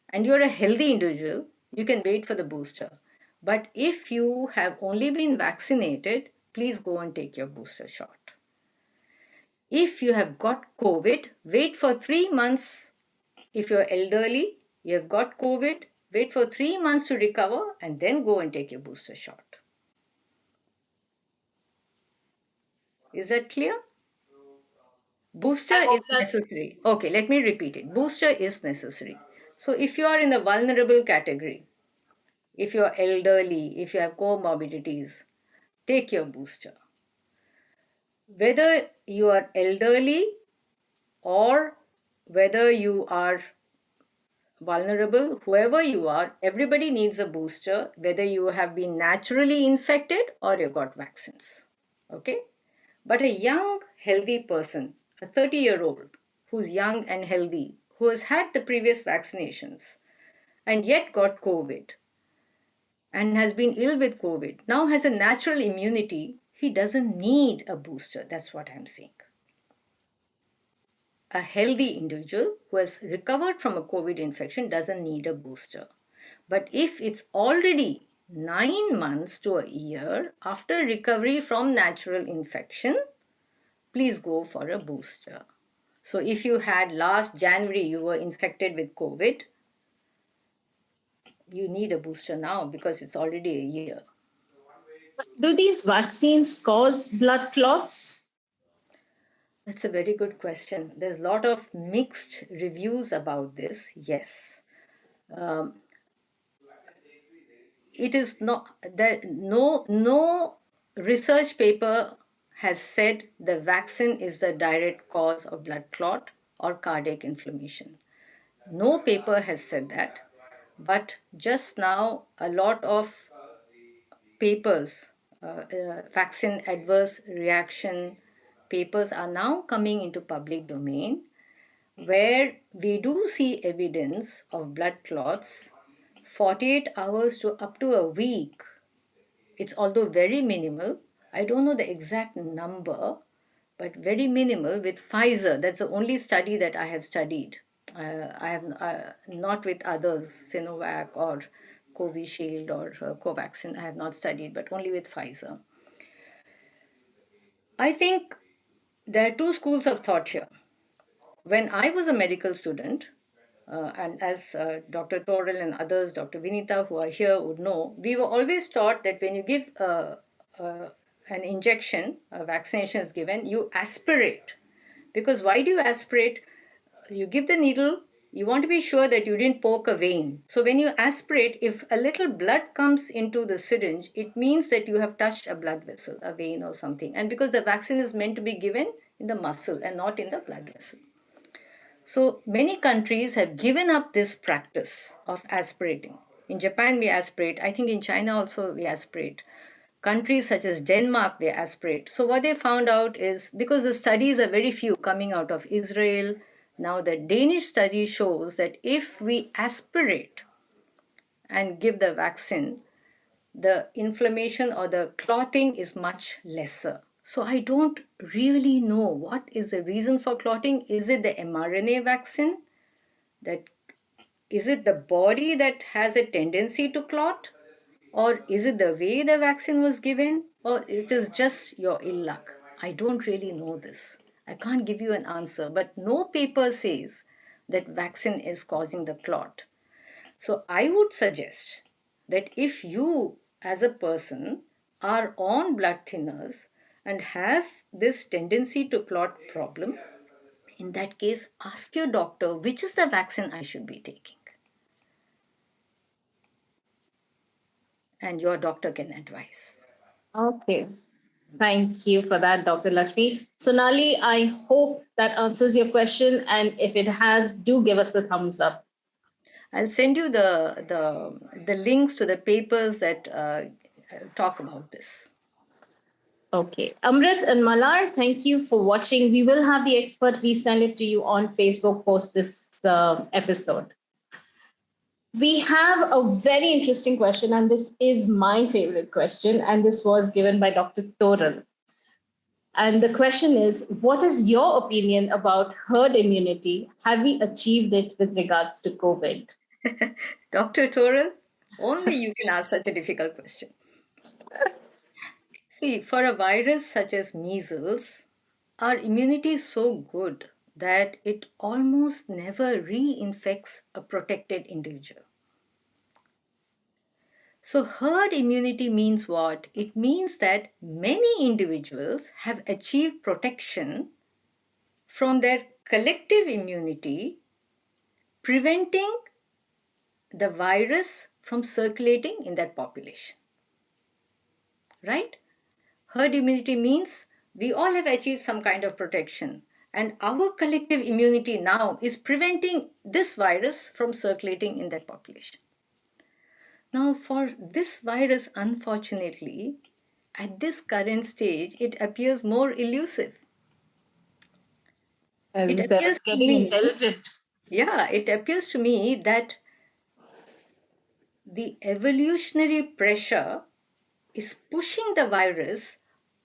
and you're a healthy individual, you can wait for the booster. But if you have only been vaccinated, please go and take your booster shot. If you have got COVID, wait for 3 months. If you're elderly, you have got COVID, wait for 3 months to recover and then go and take your booster shot. Is that clear? Booster is necessary. Okay, let me repeat it. Booster is necessary. So if you are in the vulnerable category, if you're elderly, if you have comorbidities, take your booster. Whether you are elderly or whether you are vulnerable, whoever you are, everybody needs a booster, whether you have been naturally infected or you got vaccines. Okay? But a young, healthy person, a 30-year-old who's young and healthy, who has had the previous vaccinations and yet got COVID and has been ill with COVID, now has a natural immunity, he doesn't need a booster. That's what I'm saying. A healthy individual who has recovered from a COVID infection doesn't need a booster. But if it's already 9 months to a year after recovery from natural infection, please go for a booster. So if you had last January, you were infected with COVID, you need a booster now because it's already a year. Do these vaccines cause blood clots? That's a very good question. There's a lot of mixed reviews about this. Yes. It is not that no research paper has said the vaccine is the direct cause of blood clot or cardiac inflammation. No paper has said that. But just now, a lot of papers, vaccine adverse reaction papers are now coming into public domain where we do see evidence of blood clots 48 hours to up to a week. It's although very minimal, I don't know the exact number, but very minimal with Pfizer. That's the only study that I have studied. I have not with others, Sinovac or Covishield or Covaxin. I have not studied, but only with Pfizer. I think there are two schools of thought here. When I was a medical student, and as Dr. Toril and others, Dr. Vinita, who are here, would know, we were always taught that when you give an injection, a vaccination is given, you aspirate. Because why do you aspirate? You give the needle, you want to be sure that you didn't poke a vein. So when you aspirate, if a little blood comes into the syringe, it means that you have touched a blood vessel, a vein or something. And because the vaccine is meant to be given in the muscle and not in the blood vessel. So many countries have given up this practice of aspirating. In Japan, we aspirate. I think in China also we aspirate. Countries such as Denmark, they aspirate. So what they found out is, because the studies are very few coming out of Israel, now the Danish study shows that if we aspirate and give the vaccine, the inflammation or the clotting is much lesser. So I don't really know what is the reason for clotting. Is it the mRNA vaccine? Is it the body that has a tendency to clot? Or is it the way the vaccine was given? Or it is just your ill luck? I don't really know this. I can't give you an answer, but no paper says that vaccine is causing the clot. So I would suggest that if you as a person are on blood thinners and have this tendency to clot problem, in that case, ask your doctor which is the vaccine I should be taking. And your doctor can advise. Okay. Thank you for that, Dr. Lakshmi. Sonali, I hope that answers your question. And if it has, do give us the thumbs up. I'll send you the links to the papers that talk about this. Okay. Amrit and Malar, thank you for watching. We will have the expert resend it to you on Facebook post this episode. We have a very interesting question, and this is my favorite question, and this was given by Dr. Toral. And the question is, what is your opinion about herd immunity? Have we achieved it with regards to COVID? Dr. Toral, only you can ask such a difficult question. See, for a virus such as measles, our immunity is so good that it almost never reinfects a protected individual. So, herd immunity means what? It means that many individuals have achieved protection from their collective immunity, preventing the virus from circulating in that population. Right? Herd immunity means we all have achieved some kind of protection, and our collective immunity now is preventing this virus from circulating in that population. Now, for this virus, unfortunately, at this current stage, it appears more elusive. As It you said, appears it's to getting me, intelligent. yeah, it appears to me that the evolutionary pressure is pushing the virus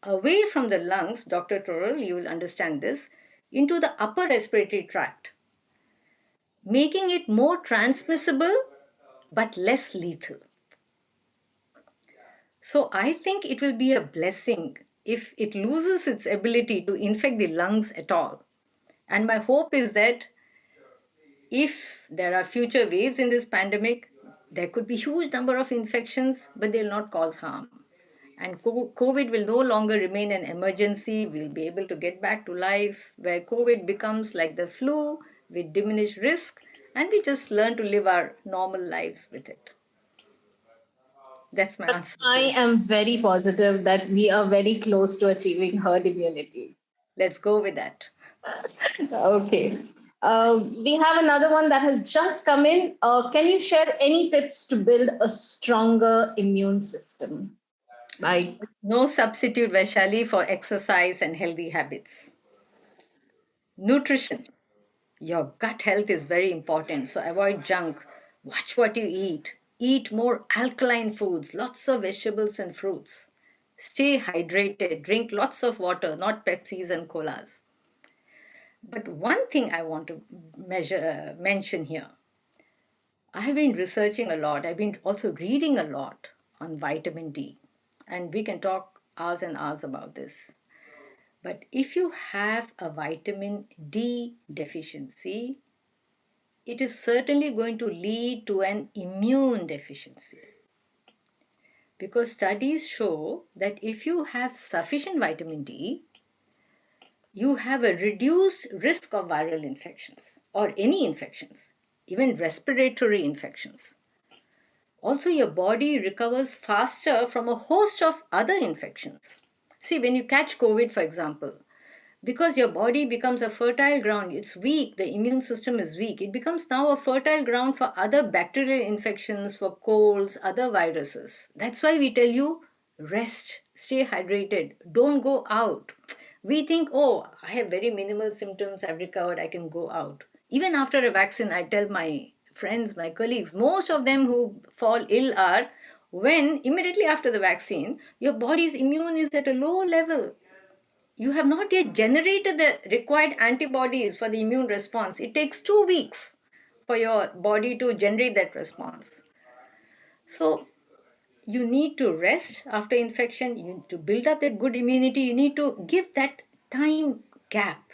away from the lungs, Dr. Toral, you will understand this, into the upper respiratory tract, making it more transmissible but less lethal. So I think it will be a blessing if it loses its ability to infect the lungs at all. And my hope is that if there are future waves in this pandemic, there could be huge number of infections, but they'll not cause harm. And COVID will no longer remain an emergency. We'll be able to get back to life where COVID becomes like the flu with diminished risk, and we just learn to live our normal lives with it. That's my But answer to I it. am very positive that we are very close to achieving herd immunity. Let's go with that. Okay. We have another one that has just come in. Can you share any tips to build a stronger immune system? Like, No substitute, Vaishali, for exercise and healthy habits. Nutrition. Your gut health is very important, so avoid junk. Watch what you eat. Eat more alkaline foods, lots of vegetables and fruits. Stay hydrated. Drink lots of water, not Pepsis and colas. But one thing I want to mention here, I have been researching a lot. I've been also reading a lot on vitamin D, and we can talk hours and hours about this. But if you have a vitamin D deficiency, it is certainly going to lead to an immune deficiency. Because studies show that if you have sufficient vitamin D, you have a reduced risk of viral infections or any infections, even respiratory infections. Also, your body recovers faster from a host of other infections. See, when you catch COVID, for example, because your body becomes a fertile ground, it's weak, the immune system is weak, it becomes now a fertile ground for other bacterial infections, for colds, other viruses. That's why we tell you rest, stay hydrated, don't go out. We think, oh, I have very minimal symptoms, I've recovered, I can go out. Even after a vaccine, I tell my friends, my colleagues, most of them who fall ill are when immediately after the vaccine, your body's immune is at a low level. You have not yet generated the required antibodies for the immune response. It takes 2 weeks for your body to generate that response. So you need to rest after infection. You need to build up that good immunity. You need to give that time gap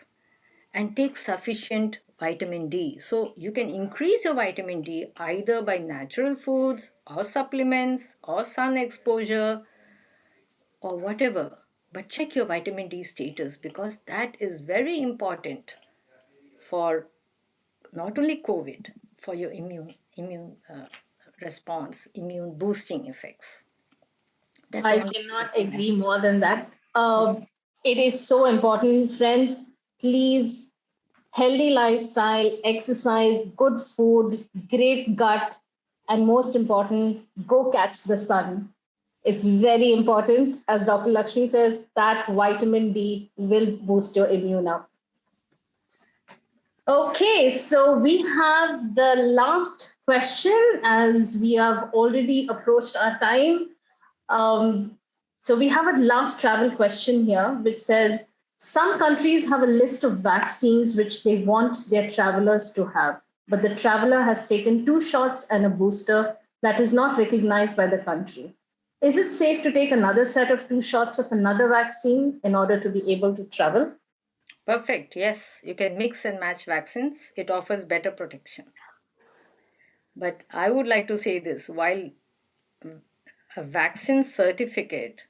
and take sufficient vitamin D. So you can increase your vitamin D either by natural foods or supplements or sun exposure or whatever. But check your vitamin D status because that is very important for not only COVID, for your immune response, immune boosting effects. That's the I only cannot thing I agree more than that. It is so important, friends. Please, healthy lifestyle, exercise, good food, great gut, and most important, go catch the sun. It's very important, as Dr. Lakshmi says, that vitamin D will boost your immune up. Okay, so we have the last question as we have already approached our time. So we have a last travel question here, which says, some countries have a list of vaccines which they want their travelers to have, but the traveler has taken 2 shots and a booster that is not recognized by the country. Is it safe to take another set of 2 shots of another vaccine in order to be able to travel? Perfect. Yes, you can mix and match vaccines. It offers better protection. But I would like to say this, while a vaccine certificate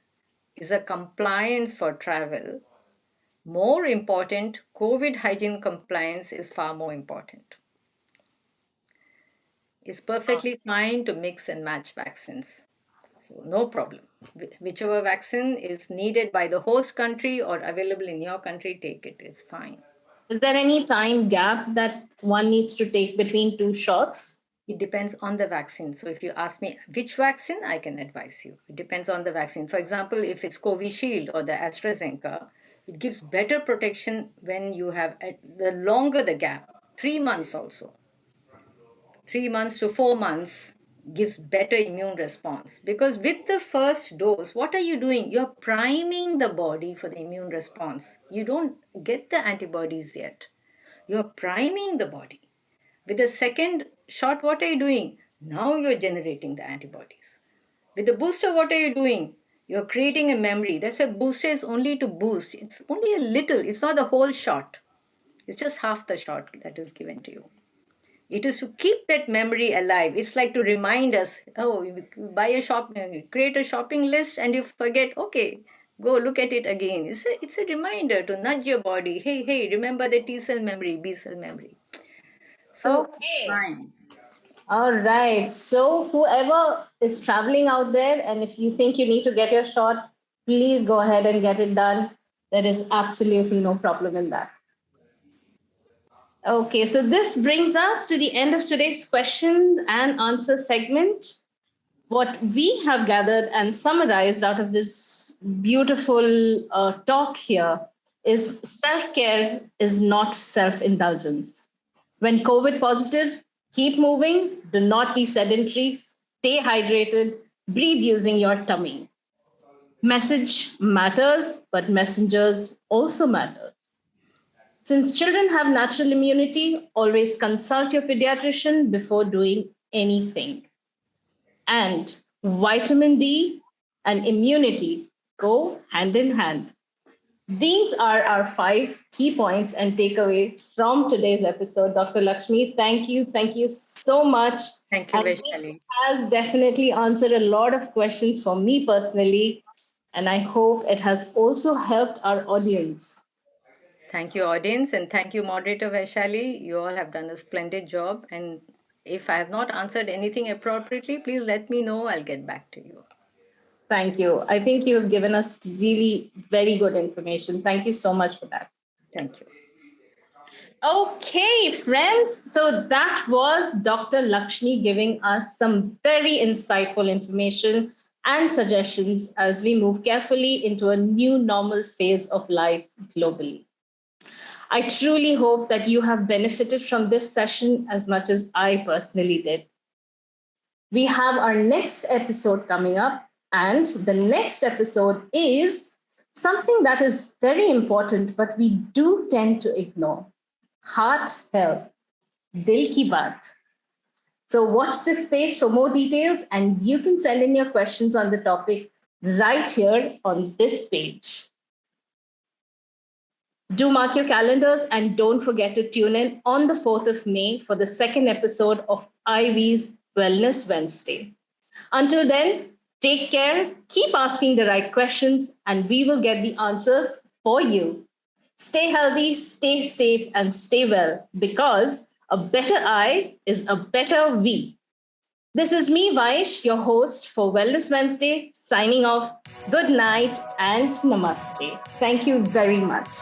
is a compliance for travel, more important, COVID hygiene compliance is far more important. It's perfectly fine to mix and match vaccines. So, no problem. Whichever vaccine is needed by the host country or available in your country, take it. It's fine. Is there any time gap that one needs to take between 2 shots? It depends on the vaccine. So, if you ask me which vaccine, I can advise you. It depends on the vaccine. For example, if it's Covishield or the AstraZeneca, it gives better protection when you have the longer the gap, 3 months also. 3 months to 4 months gives better immune response, because with the first dose, what are you doing? You're priming the body for the immune response. You don't get the antibodies yet. You're priming the body. With the second shot, what are you doing? Now you're generating the antibodies. With the booster, what are you doing? You're creating a memory. That's why booster is only to boost. It's only a little. It's not the whole shot. It's just half the shot that is given to you. It is to keep that memory alive. It's like to remind us, oh, you buy a create a shopping list and you forget, okay, go look at it again. It's a reminder to nudge your body. Hey, remember the T cell memory, B cell memory. So it's Okay. fine. All right. So, whoever is traveling out there, and if you think you need to get your shot, please go ahead and get it done. There is absolutely no problem in that. Okay. So, this brings us to the end of today's question and answer segment. What we have gathered and summarized out of this beautiful talk here is self care is not self indulgence. When COVID positive, keep moving, do not be sedentary, stay hydrated, breathe using your tummy. Message matters, but messengers also matter. Since children have natural immunity, always consult your pediatrician before doing anything. And vitamin D and immunity go hand in hand. These are our 5 key points and takeaways from today's episode. Dr. Lakshmi, thank you. Thank you so much. Thank you, And this Vaishali. has definitely answered a lot of questions for me personally. And I hope it has also helped our audience. Thank you, audience, and thank you, moderator Vaishali. You all have done a splendid job. And if I have not answered anything appropriately, please let me know. I'll get back to you. Thank you. I think you have given us really very good information. Thank you so much for that. Thank you. Okay, friends. So that was Dr. Lakshmi giving us some very insightful information and suggestions as we move carefully into a new normal phase of life globally. I truly hope that you have benefited from this session as much as I personally did. We have our next episode coming up, and the next episode is something that is very important, but we do tend to ignore. Heart health, Dil Ki Baat. So watch this space for more details, and you can send in your questions on the topic right here on this page. Do mark your calendars and don't forget to tune in on the 4th of May for the second episode of IV's Wellness Wednesday. Until then, take care, keep asking the right questions, and we will get the answers for you. Stay healthy, stay safe, and stay well, because a better I is a better we. This is me, Vaish, your host for Wellness Wednesday, signing off. Good night and namaste. Thank you very much.